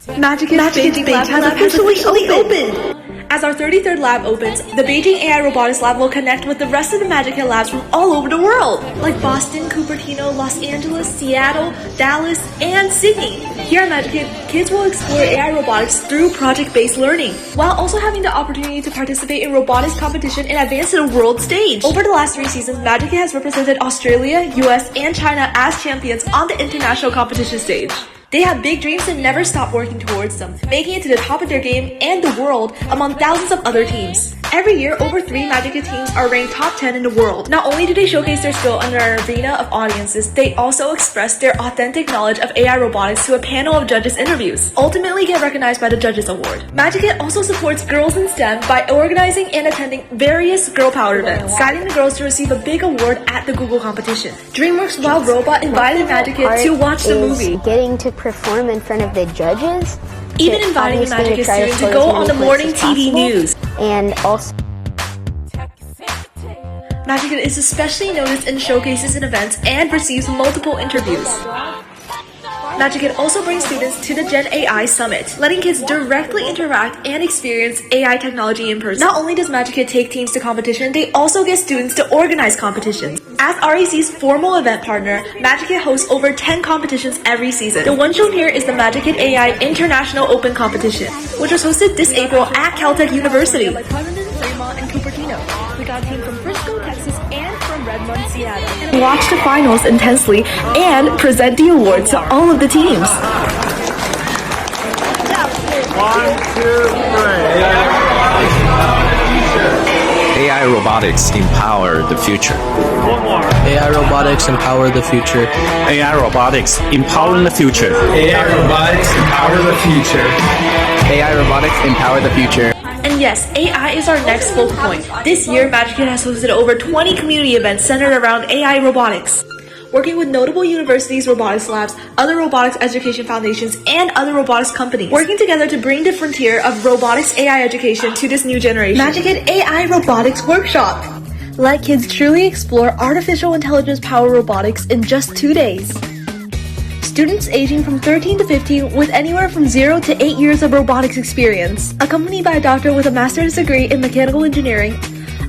Magikid's Beijing lab has officially opened! As our 33rd lab opens, the Beijing AI Robotics Lab will connect with the rest of the Magikid labs from all over the world, like Boston, Cupertino, Los Angeles, Seattle, Dallas, and Sydney. Here at Magikid, kids will explore AI robotics through project-based learning, while also having the opportunity to participate in robotics competition and advance to the world stage. Over the last 3 seasons, Magikid has represented Australia, US, and China as champions on the international competition stage. They have big dreams and never stop working towards them, making it to the top of their game and the world among thousands of other teams. Every year, over 3 Magikid teams are ranked top 10 in the world. Not only do they showcase their skill under an arena of audiences, they also express their authentic knowledge of AI robotics to a panel of judges' interviews, ultimately get recognized by the Judges Award. Magikid also supports girls in STEM by organizing and attending various girl power events, guiding the girls to receive a big award at the Google competition. DreamWorks Wild Robot invited Magikid to watch the movie. Getting to perform in front of the judges, even inviting the Magikid students to go on the morning TV news. And also, Magikid is especially noticed in showcases and events and receives multiple interviews. Magikid also brings students to the Gen AI Summit, letting kids directly interact and experience AI technology in person. Not only does Magikid take teams to competition, they also get students to organize competitions. As REC's formal event partner, Magikid hosts over 10 competitions every season. The one shown here is the Magikid AI International Open Competition, which was hosted this April at Caltech University. Like Fremont and Cupertino. We got a team from Frisco, Texas, and from Redmond, Seattle. Watch the finals intensely and present the awards to all of the teams. 1, 2, 3. AI robotics empower the future. AI robotics empower the future. AI robotics empowering the future. AI robotics empower the future. AI robotics empower the future. And yes, AI is our next focal point. This year, Magikid has hosted over 20 community events centered around AI robotics, working with notable universities, robotics labs, other robotics education foundations, and other robotics companies, working together to bring the frontier of robotics AI education to this new generation. Magikid AI Robotics Workshop. Let kids truly explore artificial intelligence-powered robotics in just 2 days. Students aging from 13 to 15 with anywhere from 0 to 8 years of robotics experience, accompanied by a doctor with a master's degree in mechanical engineering,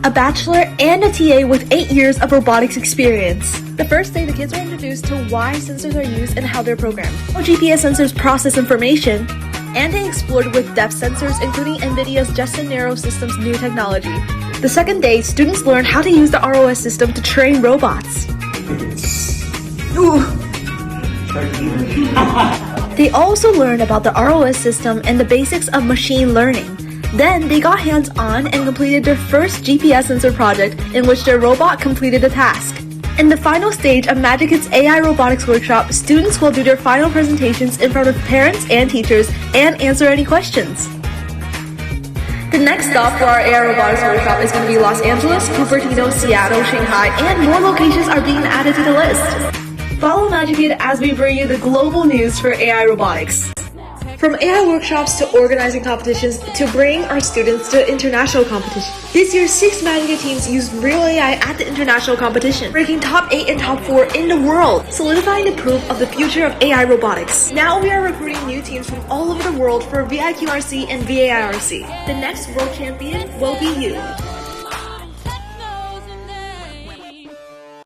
a bachelor, and a TA with 8 years of robotics experience. The first day, the kids were introduced to why sensors are used and how they're programmed, how GPS sensors process information, and they explored with depth sensors, including NVIDIA's Jetson Narrow Systems new technology. The second day, students learned how to use the ROS system to train robots. They also learned about the ROS system and the basics of machine learning. Then they got hands-on and completed their first GPS sensor project in which their robot completed the task. In the final stage of Magikid's AI Robotics Workshop, students will do their final presentations in front of parents and teachers and answer any questions. The next stop for our AI Robotics Workshop is going to be Los Angeles, Cupertino, Seattle, Shanghai, and more locations are being added to the list. Follow Magikid as we bring you the global news for AI robotics. From AI workshops to organizing competitions to bring our students to international competition. This year, 6 Magikid teams used real AI at the international competition, ranking top 8 and top 4 in the world, solidifying the proof of the future of AI robotics. Now we are recruiting new teams from all over the world for VIQRC and VARC. The next world champion will be you.